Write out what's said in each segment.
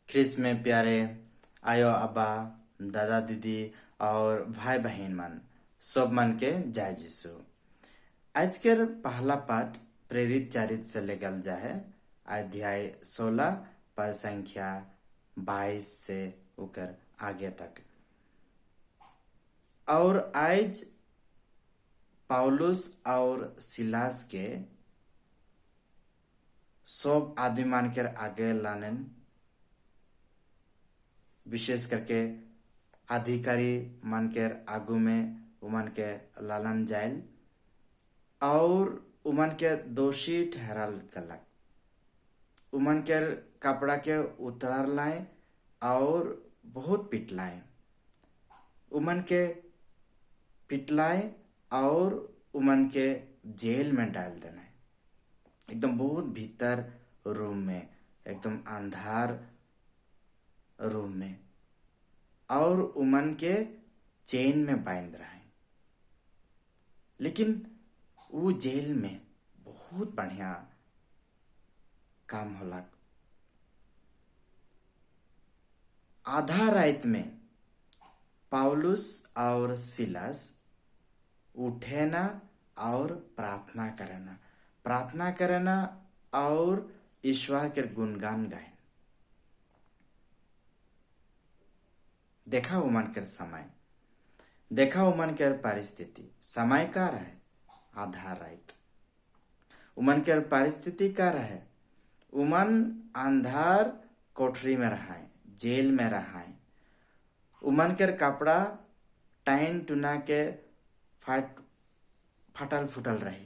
Chris में प्यारे आयो अब्बा दादा दीदी और भाई बहन मन सब मन के जय जिसु। आज के पहला पाठ प्रेरित चारित से लेकर जा है अध्याय 16 पद संख्या 22 से होकर आगे तक। और आज पौलुस और सिलास के सब आदमी मान के आगे लाने, विशेष करके अधिकारी मन के आगू में उमन के लालन जायल और उमन के दोषी ठहराल गलक। उमन के कपड़ा के उतार लाए और बहुत पिटलाए, उमन के पिटलाए और उमन के जेल में डाल देना, एकदम बहुत भीतर रूम में, एकदम अंधार रूम में, और उमन के चेन में बांध रहा है। लेकिन वो जेल में बहुत बढ़िया काम होला। आधा रात में पौलुस और सिलास उठे ना और प्रार्थना करना और ईश्वर के गुणगान गाए। देखा उमन के समय, देखा उमन के परिस्थिति, समय का रहे आधा रात। उमन के परिस्थिति का रहे, उमन अंधार कोठरी में रहा है, जेल में रहा है। उमन के कपड़ा टाइन टुना के फटल फुटल रहे,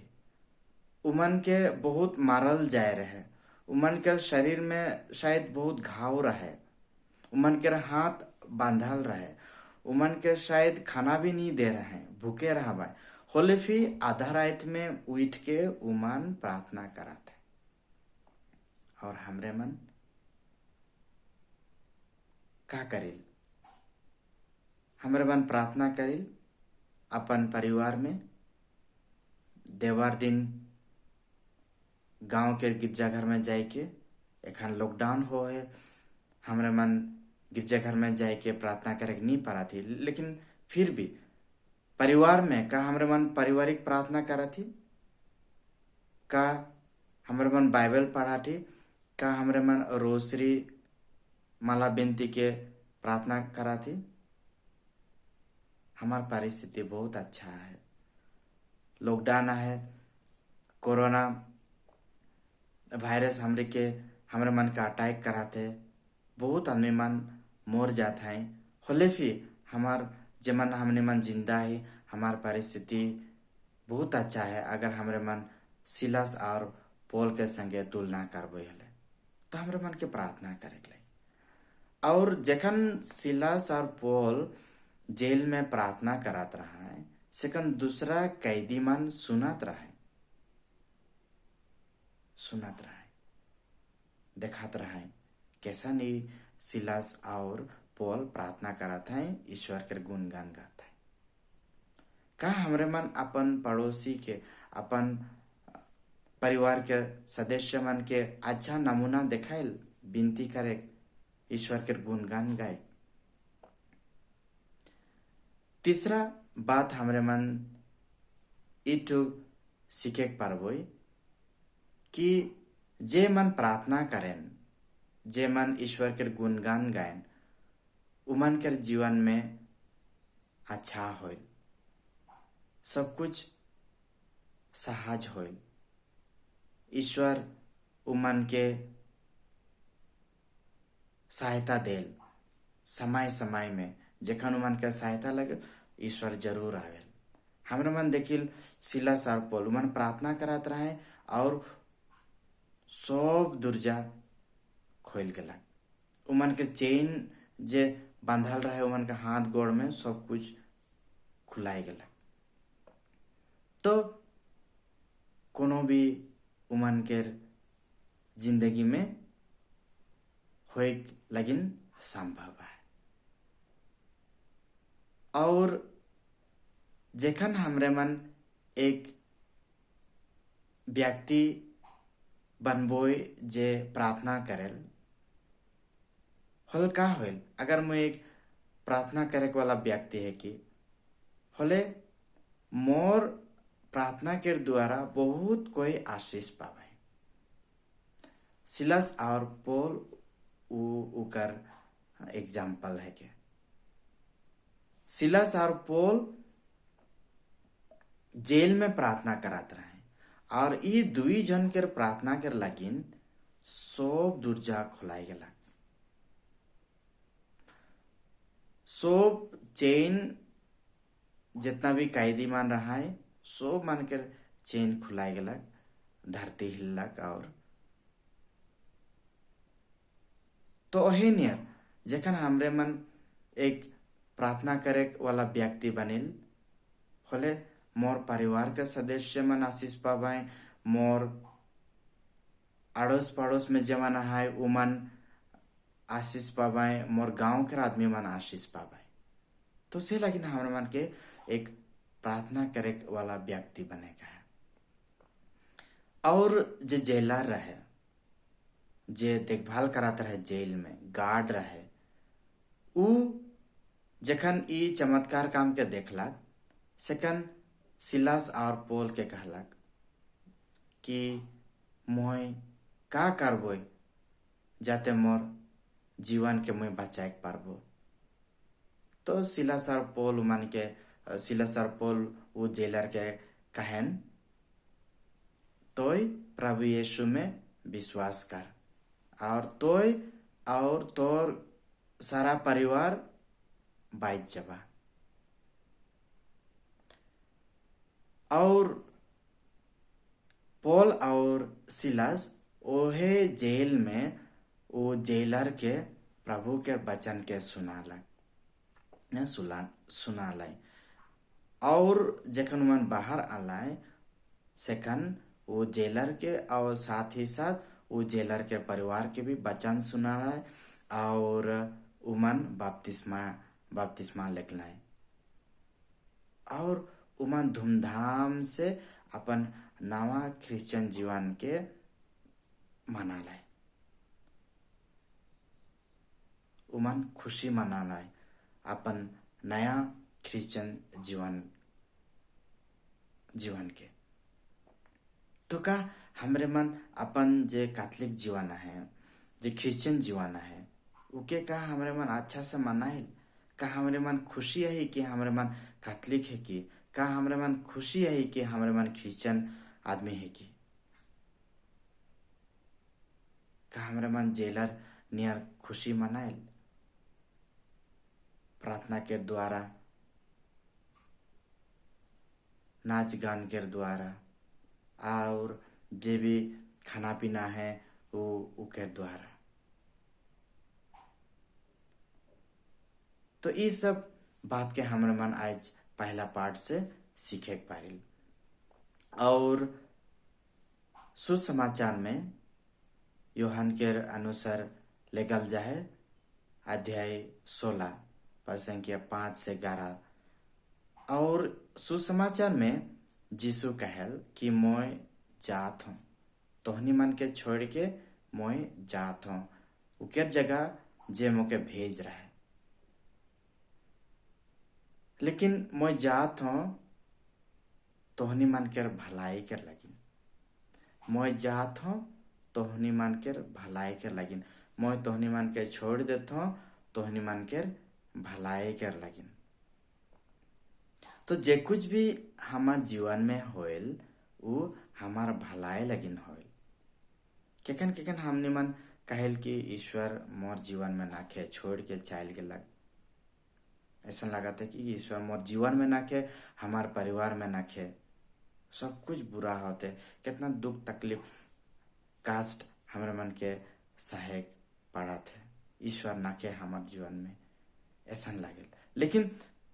उमन के बहुत मारल जाए रहे, उमन के शरीर में शायद बहुत घाव रहे, उमन के हाथ बांधल रहे, उमन के शायद खाना भी नहीं दे रहे, भूखे रहा भाई। होले फिर आधा रात में उठ के उमन प्रार्थना कराते। और हमरे मन का करिल? हमरे मन प्रार्थना करिल अपन परिवार में। देवार दिन गांव के गिरजाघर में जाए के, एखन लॉकडाउन हो है, हमरे मन गिरजाघर में जाए के प्रार्थना करे नहीं पड़ा थी। लेकिन फिर भी परिवार में का हमरे मन पारिवारिक प्रार्थना करा थी, का हमरे मन बाइबल पढ़ा थी, का हमरे मन रोसरी माला बिनती के प्रार्थना करा थी। हमार परिस्थिति बहुत अच्छा है। लॉकडाउन है, कोरोना वायरस हमरे मन का अटैक कराते, बहुत आदमी मन मोर जाता है। होले फिर हमार जमन हमने मन जिंदा है, हमार परिस्थिति बहुत अच्छा है। अगर हमरे मन सिलास और पौल के संगे तुलना करबे हले तो हमरे मन के प्रार्थना करे के। और जखन सिलास और पौल जेल में प्रार्थना करत रहा है, सेकंड दूसरा कैदी मन सुनत रहे, देखत रहे कैसा नहीं सिलास और पौल प्रार्थना करत है, ईश्वर के गुणगान गाता है। का हमरे मन अपन पड़ोसी के, अपन परिवार के सदस्य मन के अच्छा नमूना दिखाइल, विनती करे, ईश्वर के गुणगान गाए। तीसरा बात हमरे मन इटू सीखे पारबो कि जे मन प्रार्थना करें, जे मन ईश्वर के गुणगान गायन, उमन के जीवन में अच्छा होल, सब कुछ सहज होल। ईश्वर उमन के सहायता देल, समय समय में जखन उमन के सहायता लगे ईश्वर जरूर आवेल। हमरे मन देखिल सिलास और पौल उमन प्रार्थना करत रहे और सब दुर्जा खोल गला। उमन के चेन जे बांधल रहे, उमन के हाथ गोड़ में सब कुछ खुलाए गला। तो कोनो भी उमन के जिंदगी में होए लगिन संभव है। और जेखन हमरे मन एक व्यक्ति बनबोय जे प्रार्थना करेल, होल का होल अगर मैं एक प्रार्थना करे वाला व्यक्ति है कि होले मोर प्रार्थना के द्वारा बहुत कोई आशीष पावे। सिलास और पौल उकर एग्जाम्पल है के सिलास और पौल जेल में प्रार्थना करात रहे और ये दुई जन के प्रार्थना कर लगिन सब दुर्जा खुलाई गला। सब चेन जितना भी कैदी मान रहा है सब मान कर चेन खुलाई गला, धरती हिलक। और तो अहे नियर जखन हमरे मन एक प्रार्थना करे वाला व्यक्ति बनिल होले मोर परिवार के सदस्य मन आशीष पावे, मोर अड़ोस पड़ोस में जवन है उमन आशीष पावे, मोर गांव के आदमी मन आशीष पावे। तो से लगिन हमरे मन के एक प्रार्थना करे वाला व्यक्ति बनेगा है। और जे जेलर रहे, जे देखभाल कराता रहे जेल में गार्ड रहे, उ जखन ई चमत्कार काम के देखला सेकंड सिलास और पौल के कहलक कि मोय का करबो जाते मोर जीवन के मैं बचाए पारबो। तो सिलास और पौल मान के सिलास और पौल वो जेलर के कहन तोय प्रभु यीशु में विश्वास कर और तोय और तोर सारा परिवार बाइच जबा। और पौल और सिलास ओहे जेल में वो जेलर के प्रभु के वचन के सुनालाई और जखन मन बाहर आलाय सेकन वो जेलर के और साथ ही साथ वो जेलर के परिवार के भी वचन सुनालाय और उमन बपतिस्मा लेखलाय और उमन धूमधाम से अपन नवा क्रिश्चियन जीवन के मनालाय, उमन खुशी मनालाय अपन नया क्रिश्चियन जीवन के। तो का हमरे मन अपन जे कैथोलिक जीवन है, जे क्रिश्चियन जीवन है, उके का हमरे मन अच्छा से मनाइल? का हमरे मन खुशी है कि हमरे मन कैथोलिक है कि का हमरे मन खुशी है कि हमरे मन क्रिश्चियन आदमी है कि का हमरे मन जेलर नियर खुशी मनाइल प्रार्थना के द्वारा, नाच गान के द्वारा और जे भी खाना पीना है वो के द्वारा। तो ये सब बात के हमरे मन आज पहला पार्ट से सीखे पारिल। और सुसमाचार में यूहन्ना के अनुसार लेगल जाए अध्याय 16 पर संख्या 5 से 11। और सुसमाचार में यीशु कहल कि मोय जात हूँ, तोहनी मन के छोड़ के मोय जात हूँ उके जगह जे मोके भेज रहा है। लेकिन मोय जात हूँ तोहनी मन के भलाई कर लगिन, मोय जात हूँ तोहनी मन के भलाई कर लगिन, मोय तोहनी मन के छोड़ देत हूँ तोहनी मन के भलाई कर लगिन। तो जे कुछ भी हमार जीवन में होल वो हमार भलाई लगिन होल। केकन केकन हमने मन कहल कि ईश्वर मोर जीवन में नाखे छोड़ के चाल गेलक, ऐसा लगा था कि ईश्वर मोर जीवन में नाखे हमार परिवार में नाखे, सब कुछ बुरा होते, कितना दुख तकलीफ कास्ट हमारे मन के सहायक पड़ा थे, ईश्वर नाखे हमार जीवन में ऐसा लगे। लेकिन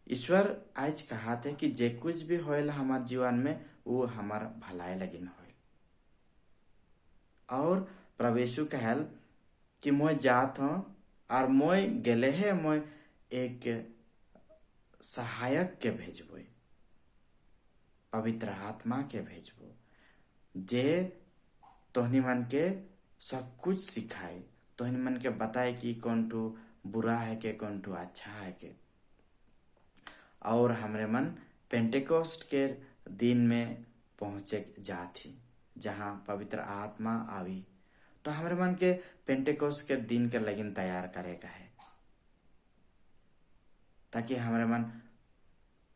ईश्वर आज कहा थे कि जे कुछ भी होल हमार जीवन में वो हमार भलाई लगिन होल। और प्रभु यीशु कहल कि मोय जात हूँ और मोय गेले है मोय एक सहायक के भेजबो, पवित्र आत्मा के भेजबो जे तोहनी मन के सब कुछ सिखाए, तोहनी मन के बताए कि कौन टू बुरा है के कौन ठो अच्छा है के। और हमरे मन पेंटेकोस्ट के दिन में पहुंचे जाती जहां पवित्र आत्मा आवी। तो हमरे मन के पेंटेकोस्ट के दिन के लगिन तैयार करेगा है, ताकि हमरे मन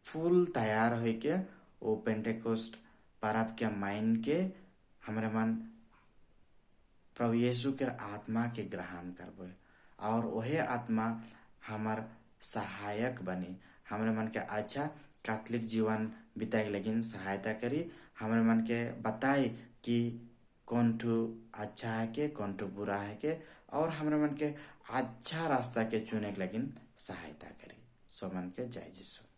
फुल तैयार हो के वो पेंटेकोस्ट परब के माइन के हमरे मन प्रभु यीशु के आत्मा के ग्रहण करबो, और वही आत्मा हमार सहायक बने, हमरे मन के अच्छा कैथोलिक जीवन बिताए लगिन सहायता करी, हमरे मन के बताए कि कौन ठो अच्छा है के कौन ठो बुरा है के, और हमरे मन के अच्छा रास्ता के चुने के लगिन सहायता करी। सो मन के जय यीशु।